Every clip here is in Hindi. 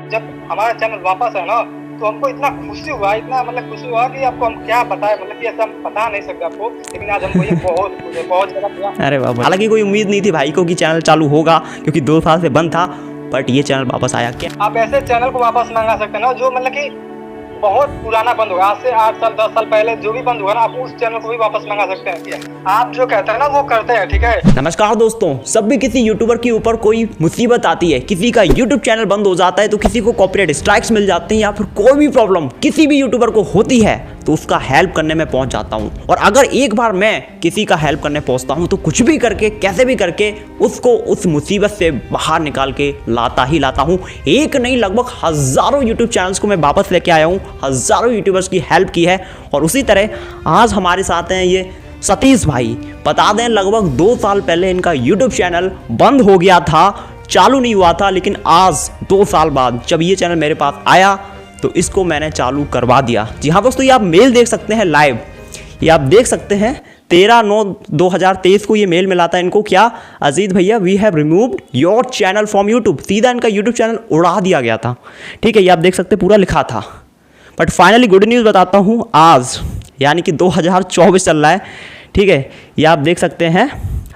जब हमारा चैनल वापस है ना, तो हमको इतना खुशी हुआ, इतना मतलब खुशी हुआ कि आपको हम क्या बताएं, मतलब कि ऐसा हम बता नहीं सकते आपको, लेकिन आज हमको ये बहुत ज़्यादा। अरे वाह, हालांकि कोई उम्मीद नहीं थी भाई को कि चैनल चालू होगा, क्योंकि 2 साल से बंद था, बट ये चैनल वापस आया। क्या आप ऐसे चैनल को वापस मंगा सकते हैं ना जो मतलब कि बहुत पुराना बंद होगा, आज से 8 साल 10 साल पहले जो भी बंद हुआ ना, आप उस चैनल को भी वापस मंगा सकते हैं। आप जो कहते हैं ना वो करते हैं, ठीक है। नमस्कार दोस्तों, सब भी किसी यूट्यूबर के ऊपर कोई मुसीबत आती है, किसी का यूट्यूब चैनल बंद हो जाता है, तो किसी को कॉपीराइट स्ट्राइक्स मिल जाते हैं, या फिर कोई भी प्रॉब्लम किसी भी यूट्यूबर को होती है, तो उसका हेल्प करने में पहुंच जाता हूं। और अगर एक बार मैं किसी का हेल्प करने पहुंचता हूं, तो कुछ भी करके, कैसे भी करके उसको उस मुसीबत से बाहर निकाल के लाता ही लाता हूं। एक नहीं, लगभग हजारों यूट्यूब चैनल्स को मैं वापस लेके आया हूं, हजारों यूट्यूबर्स की हेल्प की है। और उसी तरह आज हमारे साथ हैं ये सतीश भाई। बता दें, लगभग 2 साल पहले इनका यूट्यूब चैनल बंद हो गया था, चालू नहीं हुआ था, लेकिन आज 2 साल बाद जब ये चैनल मेरे पास आया, तो इसको मैंने चालू करवा दिया। जी हाँ दोस्तों, ये आप मेल देख सकते हैं लाइव, ये आप देख सकते हैं 13/9/2023 को ये मेल मिला था इनको। क्या, अजीत भैया, we have removed your channel from YouTube. सीधा इनका यूट्यूब चैनल उड़ा दिया गया था, ठीक है। ये आप देख सकते हैं, पूरा लिखा था। बट फाइनली गुड न्यूज़ बताता हूँ, आज यानी कि 2024 चल रहा है, ठीक है। ये आप देख सकते हैं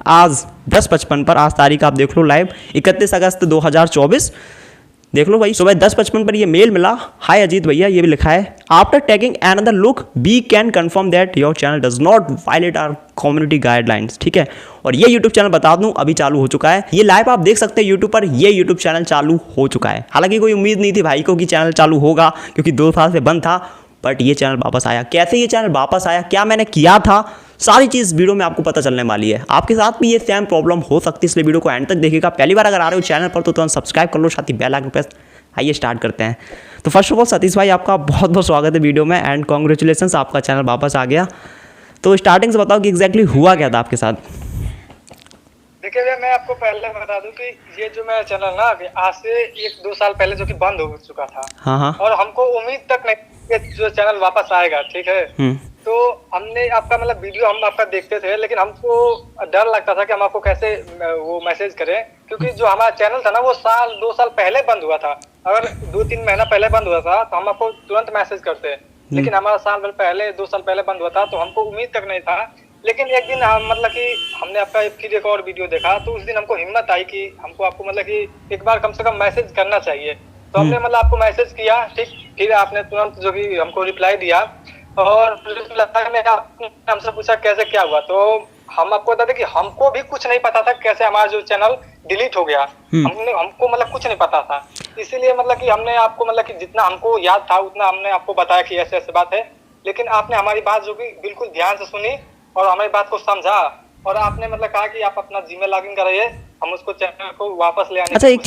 आज 10:55 पर, आज तारीख आप देख लो लाइव 31 अगस्त 2024, देख लो भाई, सुबह 10:55 पर ये मेल मिला। हाय अजीत भैया, ये भी लिखा है, after taking another look we can confirm that your channel does not violate our community guidelines, ठीक है। और ये यूट्यूब चैनल बता दूं अभी चालू हो चुका है, ये लाइव आप देख सकते हैं यूट्यूब पर, ये यूट्यूब चैनल चालू हो चुका है। हालांकि कोई उम्मीद नहीं थी भाई को कि चैनल चालू होगा, क्योंकि 2 साल से बंद था, बट ये चैनल वापस आया। कैसे ये चैनल वापस आया, क्या मैंने किया था, सारी चीज़ वीडियो में आपको पता चलने वाली है। आपके साथ भी ये सेम प्रॉब्लम हो सकती है, इसलिए वीडियो को एंड तक देखिएगा। पहली बार अगर आ रहे हो चैनल पर, तो तुरंत सब्सक्राइब कर लो, साथ ही बेल आइकन प्रेस। आइए स्टार्ट करते हैं। तो फर्स्ट ऑफ ऑल सतीश भाई, आपका बहुत बहुत स्वागत है वीडियो में, एंड कॉन्ग्रेचुलेसन्स, आपका चैनल वापस आ गया। तो स्टार्टिंग से बताओ कि एग्जैक्टली हुआ क्या था आपके साथ। देखिए भैया, मैं आपको पहले बता दूं कि ये जो मेरा चैनल ना आज से 1-2 साल पहले जो कि बंद हो चुका था, हाँ, और हमको उम्मीद तक नहीं कि जो चैनल वापस आएगा, ठीक है। तो हमने आपका मतलब वीडियो हम आपका देखते थे, लेकिन हमको डर लगता था कि हम आपको कैसे वो मैसेज करें, क्योंकि जो हमारा चैनल था ना वो 2 साल पहले बंद हुआ था। अगर 2-3 महीना पहले बंद हुआ था तो हम आपको तुरंत मैसेज करते, लेकिन हमारा 2 साल पहले बंद हुआ था, तो हमको उम्मीद तक नहीं था। लेकिन एक दिन हम मतलब कि हमने आपका एक और वीडियो देखा, तो उस दिन हमको हिम्मत आई कि हमको आपको मतलब कि एक बार कम से कम मैसेज करना चाहिए। तो हमने मतलब आपको मैसेज किया, ठीक। फिर आपने तुरंत जो कि हमको रिप्लाई दिया, और रिप्लाई में आपने हमसे पूछा कैसे क्या हुआ। तो हम आपको बता दें कि हमको भी कुछ नहीं पता था कैसे हमारा जो चैनल डिलीट हो गया। हमको मतलब कुछ नहीं पता था, इसीलिए मतलब कि हमने आपको मतलब कि जितना हमको याद था उतना हमने आपको बताया कि ऐसे ऐसे बात है। लेकिन आपने हमारी बात जो कि बिल्कुल ध्यान से सुनी और हमारी बात को समझा, और आपने मतलब कहा कि आप अपना जीमेल लॉगिन कराइए, हम उसको चैनल को वापस ले आने। अच्छा, एक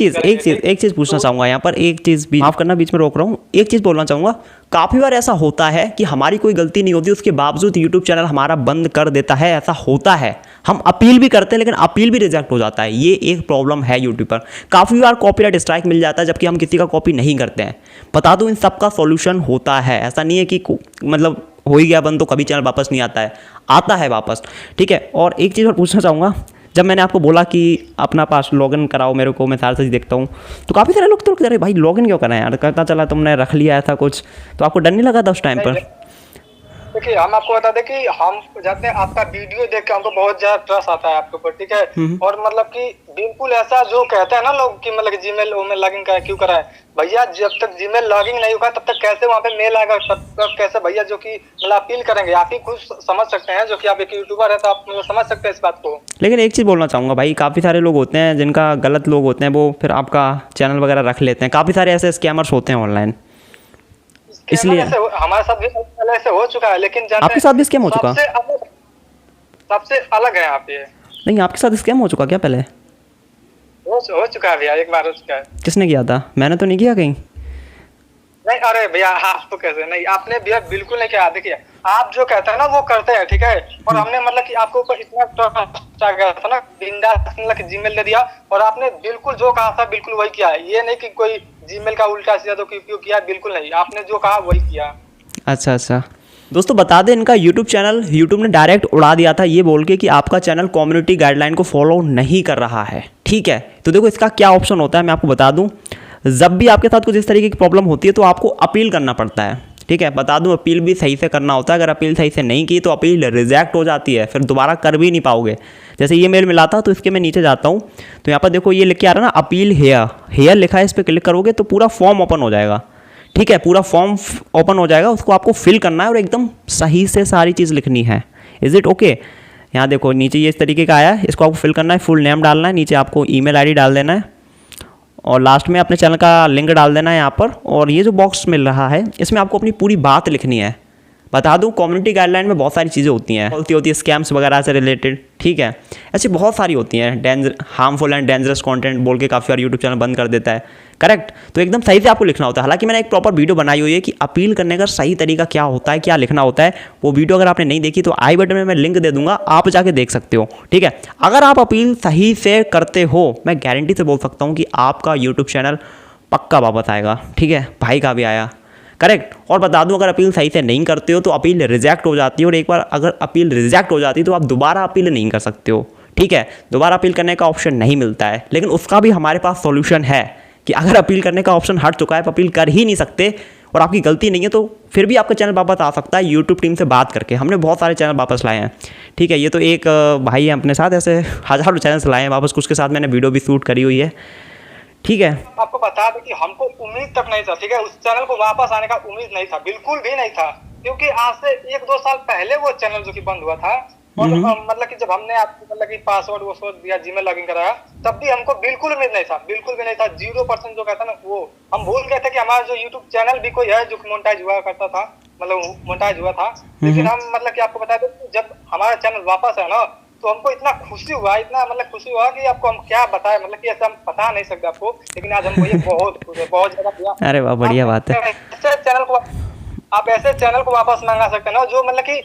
चीज़ पूछना चाहूँगा यहाँ पर, एक चीज़ भी माफ़ करना, बीच में रोक रहा हूँ, एक चीज़ बोलना चाहूँगा। काफ़ी बार ऐसा होता है कि हमारी कोई गलती नहीं होती, उसके बावजूद यूट्यूब चैनल हमारा बंद कर देता है, ऐसा होता है। हम अपील भी करते हैं, लेकिन अपील भी रिजेक्ट हो जाता है, ये एक प्रॉब्लम है यूट्यूब पर। काफ़ी बार कॉपीराइट स्ट्राइक मिल जाता है, जबकि हम किसी का कॉपी नहीं करते हैं। बता दूँ, इन सब का सॉल्यूशन होता है, ऐसा नहीं है कि मतलब हो ही गया बंद तो कभी चैनल वापस नहीं आता है वापस, ठीक है। और एक चीज़ और पूछना चाहूँगा, जब मैंने आपको बोला कि अपना पास लॉगिन कराओ मेरे को, मैं सारे चीज़ देखता हूँ, तो काफ़ी सारे लोग तो कह रहे भाई लॉगिन क्यों करना है यार, करता चला तुमने रख लिया ऐसा कुछ, तो आपको डर नहीं लगा था उस टाइम पर? देखिए, हम आपको बता दें कि हम जाते हैं आपका वीडियो देख के हमको बहुत ज्यादा ट्रस्ट आता है आपके ऊपर, ठीक है। और मतलब कि बिल्कुल ऐसा जो कहते हैं ना लोग कि मतलब जीमेल लॉगिन क्यों करा है भैया, जब तक जीमेल लॉगिन नहीं होगा तब तक कैसे वहाँ पे मेल आएगा, तब तक कैसे भैया जो कि मतलब अपील करेंगे। आप ही खुद समझ सकते हैं, जो कि आप एक यूट्यूबर है तो आप समझ सकते हैं इस बात को। लेकिन एक चीज़ बोलना चाहूँगा भाई, काफ़ी सारे लोग होते हैं जिनका गलत लोग होते हैं, वो फिर आपका चैनल वगैरह रख लेते हैं। काफ़ी सारे ऐसे स्कैमर्स होते हैं ऑनलाइन, इसलिए हमारे साथ भी पहले से हो चुका है। लेकिन आपके साथ भी स्कैम हो चुका? सबसे अलग है आप ये। नहीं, आपके साथ स्कैम हो चुका क्या पहले? हो चुका है भैया, एक बार हो चुका है। किसने किया था? मैंने तो नहीं किया कहीं। नहीं, अरे भैया आप तो कैसे नहीं, आपने भैया बिल्कुल नहीं किया। देखिए, आप जो कहते हैं ना वो करते हैं, ठीक है। और हमने मतलब कि आपके ऊपर इतना ट्रस्ट आ गया था ना, बिंदास मतलब कि जीमेल दे दिया, और आपने बिल्कुल जो कहा था बिल्कुल वही किया है। ये नहीं कि कोई जीमेल का उल्टा सीधा तो क्यों किया, बिल्कुल नहीं, आपने जो कहा वही किया। अच्छा दोस्तों, बता दें, इनका यूट्यूब चैनल यूट्यूब ने डायरेक्ट उड़ा दिया था, ये बोल के कि आपका चैनल कम्युनिटी गाइडलाइन को फॉलो नहीं कर रहा है, ठीक है। तो देखो इसका क्या ऑप्शन होता है, मैं आपको बता दूं। जब भी आपके साथ कुछ इस तरीके की प्रॉब्लम होती है तो आपको अपील करना पड़ता है। ठीक है, बता दूं अपील भी सही से करना होता है। अगर अपील सही से नहीं की तो अपील रिजेक्ट हो जाती है, फिर दोबारा कर भी नहीं पाओगे। जैसे ये मेल मिला था तो इसके मैं नीचे जाता हूँ तो यहाँ पर देखो ये लिख के आ रहा है ना अपील हेयर लिखा है, इस पर क्लिक करोगे तो पूरा फॉर्म ओपन हो जाएगा। ठीक है, पूरा फॉर्म ओपन हो जाएगा, उसको आपको फिल करना है और एकदम सही से सारी चीज़ लिखनी है। Is it okay? यहाँ देखो नीचे ये इस तरीके का आया है, इसको आपको फिल करना है, फुल नेम डालना है, नीचे आपको ईमेल आईडी डाल देना है और लास्ट में अपने चैनल का लिंक डाल देना है यहाँ पर। और ये जो बॉक्स मिल रहा है इसमें आपको अपनी पूरी बात लिखनी है। बता दूं कम्युनिटी गाइडलाइन में बहुत सारी चीज़ें होती हैं, होती है स्कैम्स वगैरह से रिलेटेड। ठीक है, ऐसी बहुत सारी होती हैं। हार्मफुल एंड डेंजरस कंटेंट बोल के काफ़ी बार यूट्यूब चैनल बंद कर देता है। करेक्ट, तो एकदम सही से आपको लिखना होता है। हालांकि मैंने एक प्रॉपर वीडियो बनाई हुई है कि अपील करने का सही तरीका क्या होता है, क्या लिखना होता है। वो वीडियो अगर आपने नहीं देखी तो आई बटन में मैं लिंक दे दूंगा, आप जाके देख सकते हो। ठीक है, अगर आप अपील सही से करते हो मैं गारंटी से बोल सकता हूँ कि आपका यूट्यूब चैनल पक्का वापस आएगा। ठीक है, भाई का भी आया। करेक्ट, और बता दूं अगर अपील सही से नहीं करते हो तो अपील रिजेक्ट हो जाती है, और एक बार अगर अपील रिजेक्ट हो जाती है तो आप दोबारा अपील नहीं कर सकते हो। ठीक है, दोबारा अपील करने का ऑप्शन नहीं मिलता है, लेकिन उसका भी हमारे पास सॉल्यूशन है कि अगर अपील करने का ऑप्शन हट चुका है, अपील कर ही नहीं सकते और आपकी गलती नहीं है तो फिर भी आपका चैनल वापस आ सकता है यूट्यूब टीम से बात करके। हमने बहुत सारे चैनल वापस लाए हैं। ठीक है, ये तो एक भाई है अपने साथ, ऐसे हज़ारों चैनल लाए हैं वापस, कुछ के साथ मैंने वीडियो भी शूट करी हुई है। ठीक है, आपको बता दें कि हमको उम्मीद तक नहीं था, ठीक है, उस चैनल को वापस आने का उम्मीद नहीं था, बिल्कुल भी नहीं था, क्योंकि आज से 1-2 साल पहले वो चैनल जो कि बंद हुआ था और मतलब कि जब हमने आपको मतलब कि पासवर्ड वो दिया, जीमेल लॉगिन कराया, तब भी हमको बिल्कुल उम्मीद नहीं था, बिल्कुल भी नहीं था। 0% जो कहता ना वो हम भूल गए थे कि हमारा जो यूट्यूब चैनल भी कोई है जो मोनेटाइज हुआ करता था, मतलब मोनेटाइज हुआ था। लेकिन हम मतलब कि आपको बता दें जब हमारा चैनल वापस है ना तो हमको इतना खुशी हुआ, इतना मतलब खुशी हुआ कि आपको हम क्या बताएं, मतलब कि ऐसा हम बता नहीं सकते आपको, लेकिन आज हमको ये बहुत खुश है, बहुत ज्यादा। अरे वाह, बढ़िया बात है। ऐसे चैनल को आप ऐसे चैनल को वापस मंगा सकते हैं ना जो मतलब कि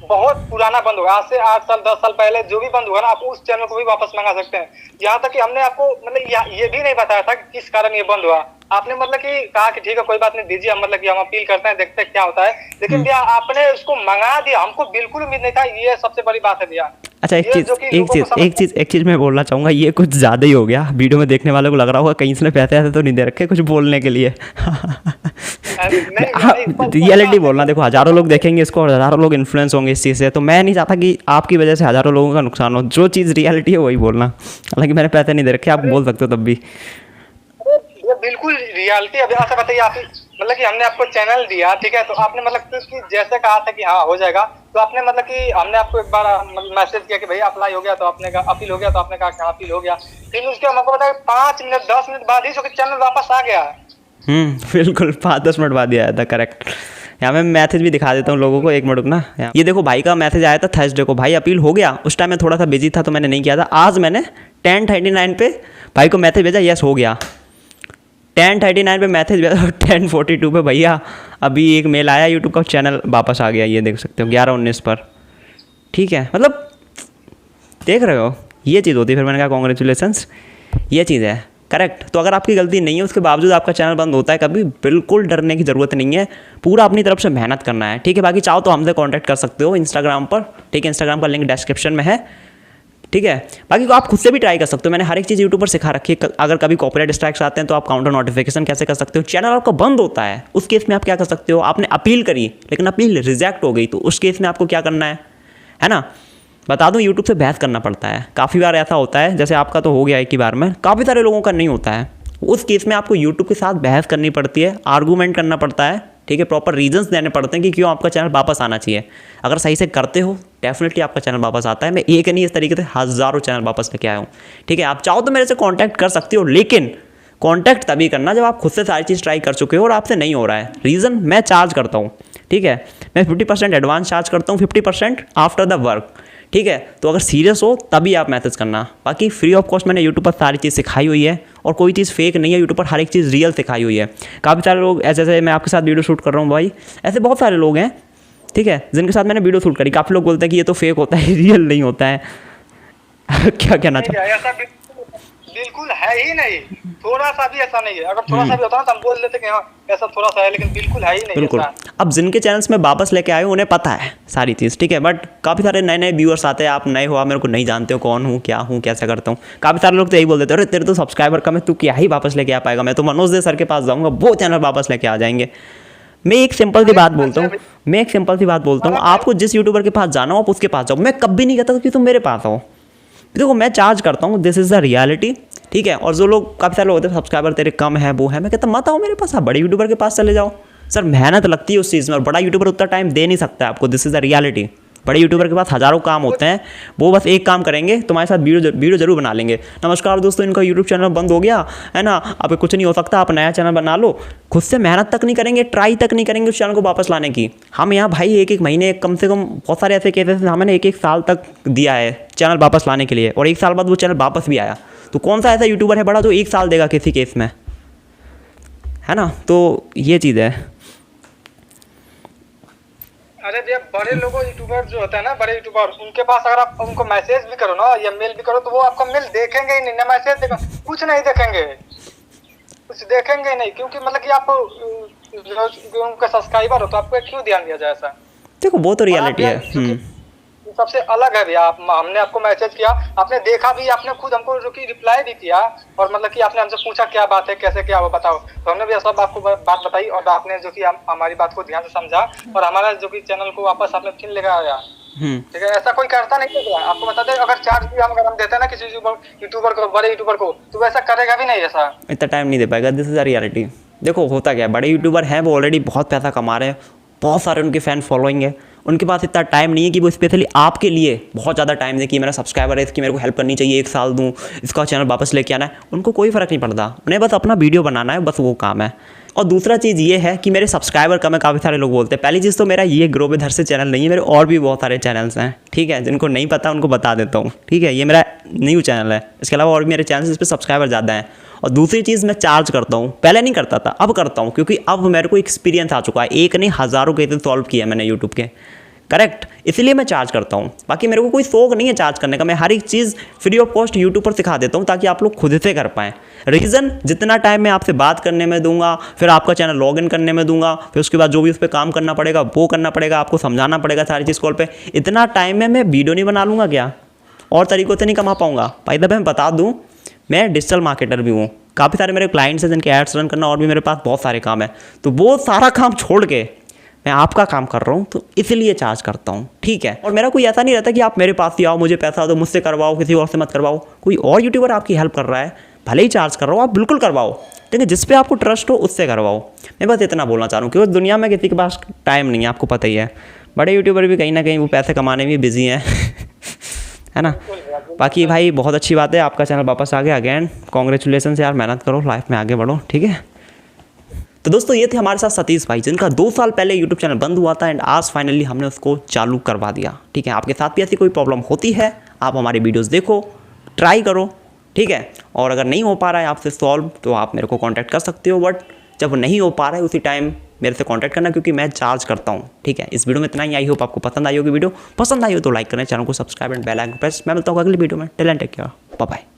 बहुत पुराना बंद होगा, आज से 8 साल 10 साल पहले जो भी बंद हुआ ना, आप उस चैनल को भी वापस मंगा सकते हैं। यहाँ तक कि हमने आपको मतलब ये भी नहीं बताया था कि किस कारण ये बंद हुआ। आपने मतलब कि कहा कि ठीक है कोई बात नहीं दीजिए, हम मतलब कि हम अपील करते हैं, देखते हैं क्या होता है, लेकिन भैया आपने उसको मंगा दिया, हमको बिल्कुल उम्मीद नहीं था, ये सबसे बड़ी बात है भैया। अच्छा, एक चीज़ मैं बोलना चाहूँगा, ये कुछ ज़्यादा ही हो गया। वीडियो में देखने वालों को लग रहा होगा कहीं इसने पैसे ऐसे तो नहीं दे रखे कुछ बोलने के लिए। रियलिटी बोलना, देखो हज़ारों लोग देखेंगे इसको और हज़ारों लोग इन्फ्लुएंस होंगे इस चीज़ से, तो मैं नहीं चाहता कि आपकी वजह से हज़ारों लोगों का नुकसान हो। जो चीज़ रियलिटी है वही बोलना। हालांकि मैंने पैसे नहीं दे रखे, आप बोल सकते हो तब भी। ये बिल्कुल रियलिटी। अब ऐसा बताइए आप मतलब कि हमने आपको चैनल दिया, ठीक है, तो आपने मतलब कि जैसे कहा था कि हाँ हो जाएगा, तो आपने मतलब कि हमने आपको एक बार मैसेज किया कि भैया अप्लाई हो गया, तो आपने कहा अपील हो गया, तो आपने कहा कि अपील हो गया। फिर उसके हमको बताया 5 मिनट 10 मिनट बाद ही चैनल वापस आ गया। बिल्कुल 5-10 मिनट बाद ही आया था। करेक्ट, यहाँ मैं मैसेज भी दिखा देता हूँ लोगों को, एक मिनट ना। ये देखो भाई का मैसेज आया था थर्सडे को, भाई अपील हो गया। उस टाइम मैं थोड़ा सा बिजी था तो मैंने नहीं किया था। आज मैंने 10:39 पे भाई को मैसेज भेजा, यस हो गया। 10:39 पे मैसेज भेजा और 10:42 पे भैया अभी एक मेल आया, यूट्यूब का चैनल वापस आ गया। ये देख सकते हो 11:19 पर। ठीक है, मतलब देख रहे हो ये चीज़ होती है। फिर मैंने कहा कॉन्ग्रेचुलेसन्स, ये चीज़ है। करेक्ट, तो अगर आपकी गलती नहीं है उसके बावजूद आपका चैनल बंद होता है, कभी बिल्कुल डरने की ज़रूरत नहीं है, पूरा अपनी तरफ से मेहनत करना है। ठीक है, बाकी चाहो तो हमसे कांटेक्ट कर सकते हो इंस्टाग्राम पर। ठीक है, इंस्टाग्राम का लिंक डिस्क्रिप्शन में है। ठीक है, बाकी को आप खुद से भी ट्राई कर सकते हो। मैंने हर एक चीज़ यूट्यूब पर सिखा रखी है। अगर कभी कॉपीराइट स्ट्राइक्स आते हैं तो आप काउंटर नोटिफिकेशन कैसे कर सकते हो। चैनल आपका बंद होता है उस केस में आप क्या कर सकते हो, आपने अपील करी लेकिन अपील रिजेक्ट हो गई, तो उस केस में आपको क्या करना है ना। बता दूं यूट्यूब से बहस करना पड़ता है। काफ़ी बार ऐसा होता है, जैसे आपका तो हो गया एक ही बार में, काफ़ी सारे लोगों का नहीं होता है। उस केस में आपको यूट्यूब के साथ बहस करनी पड़ती है, आर्गूमेंट करना पड़ता है। ठीक है, प्रॉपर रीजंस देने पड़ते हैं कि क्यों आपका चैनल वापस आना चाहिए। अगर सही से करते हो डेफिनेटली आपका चैनल वापस आता है। मैं एक नहीं, इस तरीके से हज़ारों चैनल वापस लेके आया हूँ। ठीक है, आप चाहो तो मेरे से कांटेक्ट कर सकते हो, लेकिन कांटेक्ट तभी करना जब आप खुद से सारी चीज़ ट्राई कर चुके हो और आपसे नहीं हो रहा है। रीज़न मैं चार्ज करता हूँ। ठीक है, मैं 50% एडवांस चार्ज करता हूँ, 50% आफ्टर द वर्क। ठीक है, तो अगर सीरियस हो तभी आप मैसेज करना। बाकी फ्री ऑफ कॉस्ट मैंने यूट्यूब पर सारी चीज़ सिखाई हुई है और कोई चीज़ फेक नहीं है। यूट्यूब पर हर एक चीज़ रियल सिखाई हुई है। काफ़ी सारे लोग ऐसे मैं आपके साथ वीडियो शूट कर रहा हूँ भाई, ऐसे बहुत सारे लोग हैं, ठीक है, जिनके साथ मैंने वीडियो शूट करी। काफ़ी लोग बोलते हैं कि ये तो फेक होता है, रियल नहीं होता है। क्या कहना चाहते हैं? बिल्कुल है ही नहीं, थोड़ा सा भी ऐसा नहीं है। अगर थोड़ा सा भी होता ना तो हम बोल देते कि हाँ ऐसा थोड़ा सा है, लेकिन बिल्कुल है ही नहीं बिल्कुल। ऐसा। अब जिनके चैनल्स में वापस लेके आए हो उन्हें पता है सारी चीज़, ठीक है, बट काफ़ी सारे नए नए व्यूअर्स आते हैं, आप नए हो, आप मेरे को नहीं जानते हो कौन हूँ क्या हूँ कैसे करता हूँ। काफ़ी सारे लोग तो यही बोल देते हैं, अरे तेरे तो सब्सक्राइबर कम है, तू क्या ही वापस लेके आ पाएगा, मैं तो मनोज दे सर के पास जाऊँगा, वो चैनल वापस लेके आ जाएंगे। मैं एक सिंपल सी बात बोलता हूँ, आपको जिस यूट्यूबर के पास जाना हो आप उसके पास जाओ। मैं कभी नहीं कहता कि तुम मेरे पास आओ। देखो मैं चार्ज करता हूँ, दिस इज़ द रियलिटी, ठीक है। और जो लोग काफ़ी सारे लोग होते हैं सब्सक्राइबर तेरे कम है वो है, मैं कहता मत आओ मेरे पास, आप बड़े यूट्यूबर के पास चले जाओ। सर मेहनत लगती है उस चीज़ में, और बड़ा यूट्यूबर उतना टाइम दे नहीं सकता है आपको, दिस इज़ द रियलिटी। बड़े यूट्यूबर के पास हज़ारों काम होते हैं, वो बस एक काम करेंगे, तुम्हारे साथ वीडियो जरूर बना लेंगे। नमस्कार दोस्तों, इनका यूट्यूब चैनल बंद हो गया है ना, अब कुछ नहीं हो सकता, आप नया चैनल बना लो। खुद से मेहनत तक नहीं करेंगे, ट्राई तक नहीं करेंगे उस चैनल को वापस लाने की। हम यहाँ भाई एक महीने, कम से कम बहुत सारे ऐसे केसेस हैं, हमने एक साल तक दिया है चैनल वापस लाने के लिए, और 1 साल बाद वो चैनल वापस भी आया। तो कौन सा ऐसा यूट्यूबर है बड़ा जो 1 साल देगा किसी केस में, है ना। तो ये चीज़ है। अरे भैया बड़े लोगों यूट्यूबर जो होता है ना, बड़े यूट्यूबर, उनके पास अगर आप उनको मैसेज भी करो ना या मेल भी करो तो वो आपका मेल देखेंगे ही नहीं, ना मैसेज देखेंगे, कुछ नहीं देखेंगे, कुछ देखेंगे ही नहीं। क्योंकि मतलब कि आप उनका सब्सक्राइबर हो तो आपको क्यों ध्यान दिया जाए ऐसा। देखो वो तो रियलिटी है। सबसे अलग है भैया, हमने आपको मैसेज किया, आपने देखा भी, आपने खुद हमको जो कि रिप्लाई भी किया, और मतलब कि आपने हमसे पूछा क्या बात है कैसे क्या वो बताओ, तो हमने भी सब आपको बात बताई, और आपने जो कि हमारी बात को ध्यान से समझा और हमारा जो कि चैनल को वापस आपने फिर लेकर आया, ठीक है। ऐसा कोई करता नहीं है। आपको बता दें, अगर चार्ज भी अगर हम देते हैं ना किसी यूट्यूबर को, बड़े यूट्यूबर को, तो वैसा करेगा भी नहीं, ऐसा इतना टाइम नहीं दे पाएगा, दिस इज अ रियलिटी। देखो होता क्या है, बड़े यूट्यूबर हैं वो ऑलरेडी बहुत पैसा कमा रहे हैं, बहुत सारे उनके फैन फॉलोइंग है, उनके पास इतना टाइम नहीं है कि वो स्पेशली आपके लिए बहुत ज़्यादा टाइम दे कि मेरा सब्सक्राइबर है इसकी मेरे को हेल्प करनी चाहिए, 1 साल दूँ, इसका चैनल वापस लेके आना है। उनको कोई फ़र्क नहीं पड़ता, उन्हें बस अपना वीडियो बनाना है, बस वो काम है। और दूसरा चीज़ ये है कि मेरे सब्सक्राइबर कम है, काफ़ी सारे लोग बोलते हैं। पहली चीज़ तो मेरा ये ग्रो विद हर्ष से चैनल नहीं है, मेरे और भी बहुत सारे चैनल्स हैं, ठीक है, जिनको नहीं पता उनको बता देता हूँ, ठीक है। ये मेरा न्यू चैनल है, इसके अलावा और भी मेरे चैनल इस पर सब्सक्राइबर ज़्यादा हैं। और दूसरी चीज़ मैं चार्ज करता हूँ, पहले नहीं करता था, अब करता हूँ, क्योंकि अब मेरे को एक्सपीरियंस आ चुका है, एक नहीं हज़ारों केसेस सॉल्व किया मैंने यूट्यूब के, करेक्ट, इसलिए मैं चार्ज करता हूँ। बाकी मेरे को कोई शौक नहीं है चार्ज करने का, मैं हर एक चीज़ फ्री ऑफ कॉस्ट यूट्यूब पर सिखा देता हूँ ताकि आप लोग खुद से कर पाएँ। रीज़न, जितना टाइम मैं आपसे बात करने में दूंगा, फिर आपका चैनल लॉगिन करने में दूंगा, फिर उसके बाद जो भी उस पर काम करना पड़ेगा वो करना पड़ेगा, आपको समझाना पड़ेगा सारी चीज़ कॉल पे, इतना टाइम में मैं वीडियो नहीं बना लूँगा क्या, और तरीक़ों से नहीं कमा पाऊँगा। भाई मैं बता दूँ, मैं डिजिटल मार्केटर भी हूँ, काफ़ी सारे मेरे क्लाइंट्स हैं जिनके एड्स रन करना, और भी मेरे पास बहुत सारे काम है, तो वो सारा काम छोड़ के मैं आपका काम कर रहा हूँ, तो इसलिए चार्ज करता हूँ, ठीक है। और मेरा कोई ऐसा नहीं रहता कि आप मेरे पास ही आओ, मुझे पैसा दो, मुझसे करवाओ, किसी और से मत करवाओ। कोई और यूट्यूबर आपकी हेल्प कर रहा है, भले ही चार्ज कर रहा हो, आप बिल्कुल करवाओ, ठीक है, जिस पे आपको ट्रस्ट हो उससे करवाओ। मैं बस इतना बोलना चाह रहा हूँ, क्योंकि दुनिया में किसी के पास टाइम नहीं है, आपको पता ही है। बड़े यूट्यूबर भी कहीं ना कहीं वो पैसे कमाने में बिजी हैं है ना। बाकी भाई बहुत अच्छी बात है, आपका चैनल वापस आ गया, अगेन कॉन्ग्रेचुलेसन यार, मेहनत करो, लाइफ में आगे बढ़ो, ठीक है। तो दोस्तों ये थे हमारे साथ सतीश भाई, जिनका 2 साल पहले यूट्यूब चैनल बंद हुआ था, एंड आज फाइनली हमने उसको चालू करवा दिया, ठीक है। आपके साथ भी ऐसी कोई प्रॉब्लम होती है, आप हमारी वीडियोस देखो, ट्राई करो, ठीक है। और अगर नहीं हो पा रहा है आपसे सॉल्व, तो आप मेरे को कांटेक्ट कर सकते हो, बट जब नहीं हो पा रहा है उसी टाइम मेरे से कांटेक्ट करना, क्योंकि मैं चार्ज करता हूँ, ठीक है। इस वीडियो में इतना ही, आई होप आपको पसंद आई होगी वीडियो। पसंद आई हो तो लाइक करें, चैनल को subscribe and bell icon press. मैं मिलता हूँ अगली वीडियो में, टेक केयर, बाय बाय।